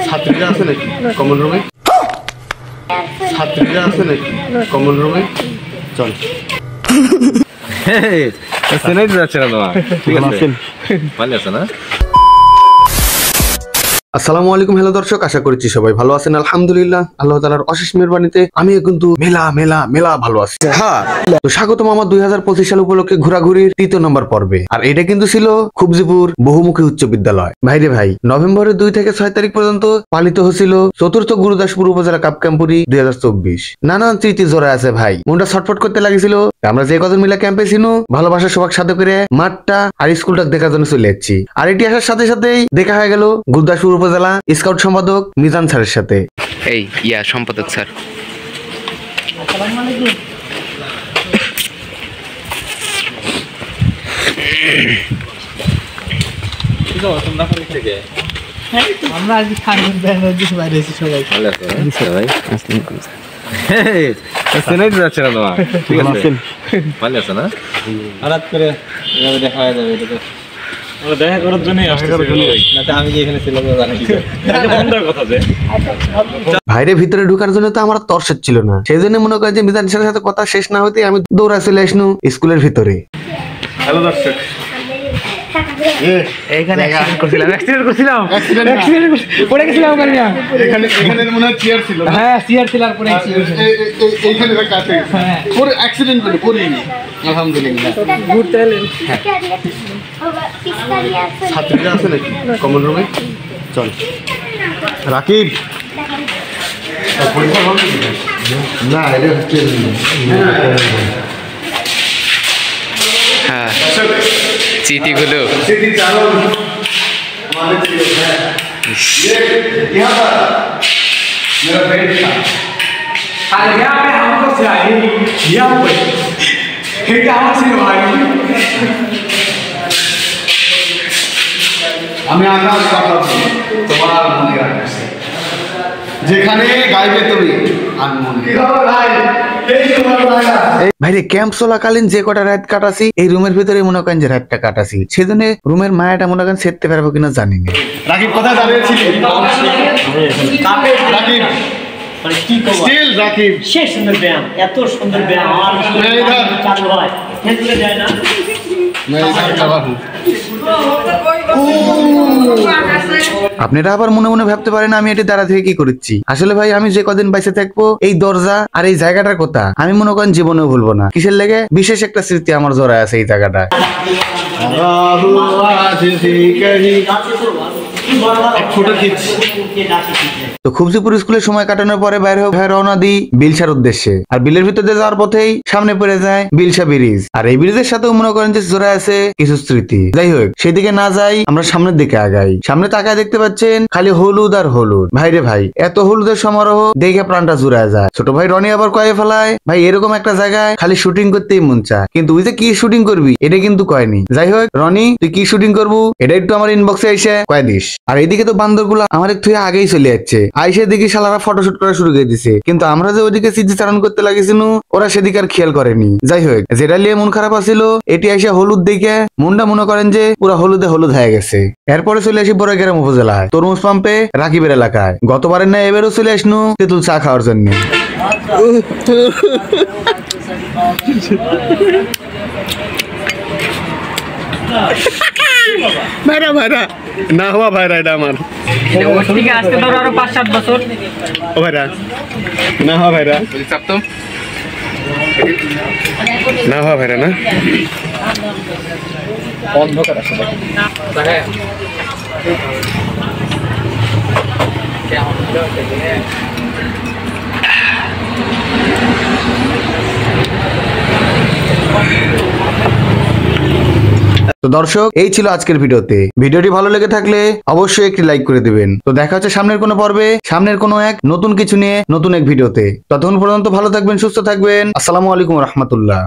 ছাত্রীরা আছে নাকি কমন রুমে? ছাত্রীরা আছে নাকি কমন রুমে? চল আসসালামু আলাইকুম। হ্যালো দর্শক, আশা করছি সবাই ভালো আছেন। আলহামদুলিল্লাহ, আল্লাহ তাআলার অশেষ মেহেরবানিতে আমি কিন্তু মেলা ভালো আছি। হ্যাঁ, তো স্বাগতম আমার 2025 সাল উপলক্ষে ঘোরাঘুরির 3য় নম্বর পর্বে। আর এটা কিন্তু ছিল খুবজিপুর বহুমুখী উচ্চ বিদ্যালয়। ভাইরে ভাই, নভেম্বরের 2 থেকে 6 তারিখ পর্যন্ত পালিত হয়েছিল 4th গুরুদাসপুর উপজেলা কাপ ক্যাম্পুরি 2024। নানান স্মৃতি জড়ায় আছে ভাই, মনটা ছটফট করতে লাগিছিল। আমরা যে কজন মিলে ক্যাম্পে ছিল, ভালোবাসার সোহাগ সাথে করে মাঠটা আর স্কুলটা দেখার জন্য চলে যাচ্ছি। আর এটি আসার সাথে সাথেই দেখা হয়ে গেল গুরুদাসপুর উপজেলা স্কাউট সম্পাদক মিজান স্যারের সাথে। এই সম্পাদক স্যার, আমরা আজ খানের ব্যানার দিয়ে বাইরে এসেছি সবাই। ভালো আছো ভাই? চেনাই যাচ্ছে না তোমার, ঠিক আছে? ভালো আছো না? হঠাৎ করে দেখা হয়ে যাবে, এটা তো আমরা দেখা করার জন্যই আসছি। আমি যে এখানে ছিলাম জানি কথা যে ভাইরে ভিতরে ঢোকার জন্য তো আমার তরসের ছিল না, সেই জন্য মনে করেন যে মিজান স্যারের সাথে কথা শেষ না হতে আমি দৌড়া চলে আসনু স্কুলের ভিতরে। হ্যালো দর্শক, এইখানে অ্যাক্সিডেন্ট করছিলাম পড়ে গেছিলাম ওখানে। এখানে মনে হয় চেয়ার ছিল। হ্যাঁ, চেয়ার ছিল আর পড়ে গেছি। এইখানে কাছে পরে অ্যাক্সিডেন্ট করে পড়িনি, আলহামদুলিল্লাহ। ঘুরতে এলেন। ছাত্রীরা আছে নাকি কমন রুমে? চল রাকিব, না এটা হচ্ছে হ্যাঁ, স্মৃতিগুলো আমি আকাশ কাটাবো তোমার মনে রাখছি, যেখানে গাইবে তুমি আর মনে। ভাইরে ক্যাম্প চলাকালীন যে কটা রাত কাটাছি এই রুমের ভিতরে মনে করেন যে রাতটা কাটাছি, সেজন্য রুমের মায়াটা মনে করেন সেরতে পারবো কিনা জানি না। রাকিব কোথায় দাঁড়িয়েছিলি? রাকিব স্টিল রাকিব, সে সুন্দর ব্যায়াম, এত সুন্দর ব্যায়াম আমার চালু হয় যায় না। আপনারা আবার মনে মনে ভাবতে পারেন আমি এটি দাঁড়া থেকে কি করছি। আসলে ভাই, আমি যে কদিন বাইসে থাকবো এই দরজা আর এই জায়গাটার কথা আমি মনে করেন জীবনেও ভুলবো না। কিসের লেগে? বিশেষ একটা স্মৃতি আমার জড়ায় আছে এই জায়গাটা। তো খুবজিপুর স্কুলের সময় কাটানোর পরে বাইরে রওনা দিই বিলসার উদ্দেশ্যে। আর বিলের ভিতরে যাওয়ার পথেই সামনে পড়ে যায় বিলসা ব্রিজ। আর এই ব্রিজের সাথেও মনে করেন যে জোড়া আছে কিছু স্মৃতি। যাই হোক, সেদিকে না যাই, আমরা সামনের দিকে আগাই। সামনে তাকায় দেখতে পাচ্ছেন খালি হলুদ আর হলুদ। ভাইরে ভাই, এত হলুদের সমারোহ দেখে প্রাণটা জুড়ায় যায়। ছোট ভাই রনি আবার কয়ে ফেলায়, ভাই এরকম একটা জায়গায় খালি শুটিং করতেই মন চায়, কিন্তু ওই যে কি শুটিং করবি এটা কিন্তু কয়নি। যাই হোক রনি, তুই কি শুটিং করবো এটা একটু আমার ইনবক্সে এসে কয়ে দিস। আর এইদিকে তো বান্দরগুলা আমার একটু আগেই চলে যাচ্ছে, আইসে দেখি শালারা ফটোশুট করা শুরু করে দিছে, কিন্তু আমরা যে ওইদিকে স্মৃতিচারণ করতে লাগিছিল ওরা সেদিকে আর খেয়াল করেনি। যাই হোক, যেটা নিয়ে মন খারাপ আছিল এটি এসে হলুদ দেখে মনটা মনে করেন যে পুরো হলুদে হলুদ হয়ে গেছে। এরপরে চলে আসি বড়গ্রাম উপজেলায় তরমুজ পাম্পে রাকিবের এলাকায়। গতবারের না এবারও চলে আসনু তেঁতুল চা খাওয়ার জন্য। ভাইরা ভাইরা না হওয়া ভাইরা, এটা আমার আসতে ধরো আরো 5-7 বছর। ও ভাইরা না হওয়া ভাইরা, না হওয়া ভাইরা না অন্ধকার আসলে। তো দর্শক, এই ছিল আজকের ভিডিওতে। ভিডিওটি ভালো লেগে থাকলে অবশ্যই একটি লাইক করে দিবেন। তো দেখা হচ্ছে সামনের কোনো পর্বে, সামনের কোনো এক নতুন কিছু নিয়ে নতুন এক ভিডিওতে। ততক্ষণ পর্যন্ত ভালো থাকবেন, সুস্থ থাকবেন। আসসালামু আলাইকুম রহমতুল্লাহ।